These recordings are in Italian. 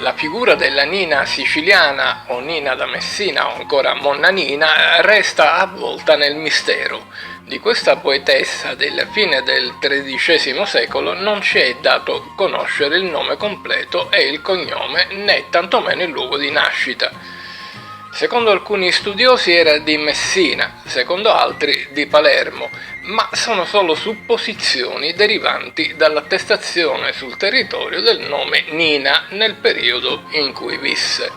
La figura della Nina siciliana o Nina da Messina o ancora Monna Nina resta avvolta nel mistero. Di questa poetessa della fine del XIII secolo non ci è dato conoscere il nome completo e il cognome né tantomeno il luogo di nascita. Secondo alcuni studiosi era di Messina, secondo altri di Palermo, ma sono solo supposizioni derivanti dall'attestazione sul territorio del nome Nina nel periodo in cui visse.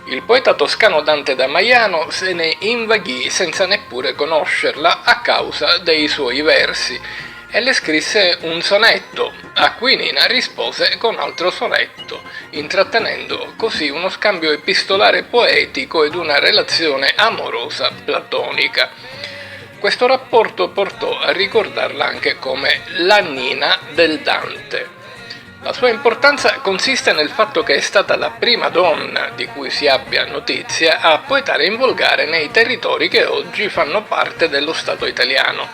Il poeta toscano Dante da Maiano se ne invaghì senza neppure conoscerla a causa dei suoi versi e le scrisse un sonetto, a cui Nina rispose con altro sonetto, intrattenendo così uno scambio epistolare poetico ed una relazione amorosa platonica. Questo rapporto portò a ricordarla anche come la Nina del Dante. La sua importanza consiste nel fatto che è stata la prima donna di cui si abbia notizia a poetare in volgare nei territori che oggi fanno parte dello Stato italiano.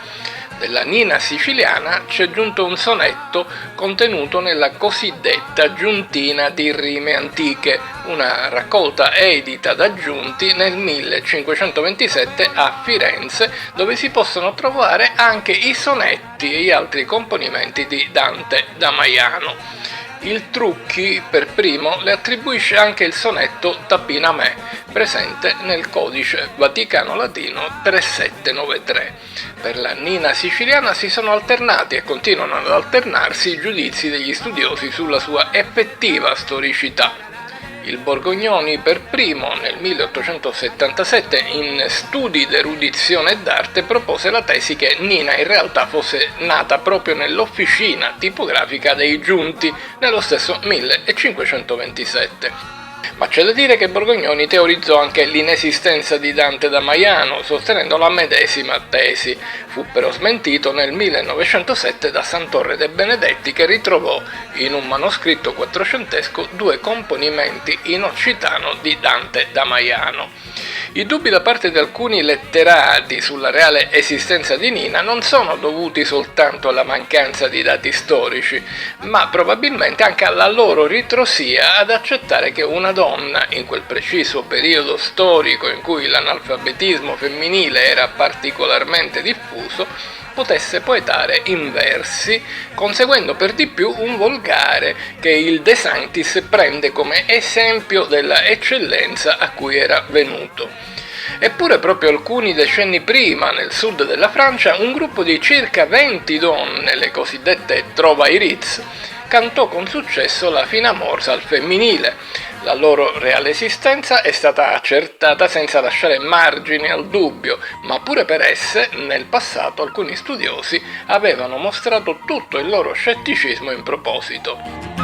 Della Nina siciliana c'è giunto un sonetto contenuto nella cosiddetta Giuntina di Rime Antiche, una raccolta edita da Giunti nel 1527 a Firenze, dove si possono trovare anche i sonetti e gli altri componimenti di Dante da Maiano. Il Trucchi, per primo, le attribuisce anche il sonetto Tapina me, presente nel codice Vaticano Latino 3793. Per la Nina siciliana si sono alternati e continuano ad alternarsi i giudizi degli studiosi sulla sua effettiva storicità. Il Borgognoni per primo, nel 1877, in Studi d'erudizione e d'arte, propose la tesi che Nina in realtà fosse nata proprio nell'officina tipografica dei Giunti, nello stesso 1527. Ma c'è da dire che Borgognoni teorizzò anche l'inesistenza di Dante da Maiano, sostenendo la medesima tesi. Fu però smentito nel 1907 da Sant'Orre de' Benedetti, che ritrovò in un manoscritto quattrocentesco due componimenti in occitano di Dante da Maiano. I dubbi da parte di alcuni letterati sulla reale esistenza di Nina non sono dovuti soltanto alla mancanza di dati storici, ma probabilmente anche alla loro ritrosia ad accettare che una donna, in quel preciso periodo storico in cui l'analfabetismo femminile era particolarmente diffuso, potesse poetare in versi, conseguendo per di più un volgare che il De Sanctis prende come esempio della eccellenza a cui era venuto. Eppure proprio alcuni decenni prima, nel sud della Francia, un gruppo di circa 20 donne, le cosiddette Trouvailles, cantò con successo la Fina Morsa al femminile. La loro reale esistenza è stata accertata senza lasciare margini al dubbio, ma pure per esse, nel passato, alcuni studiosi avevano mostrato tutto il loro scetticismo in proposito.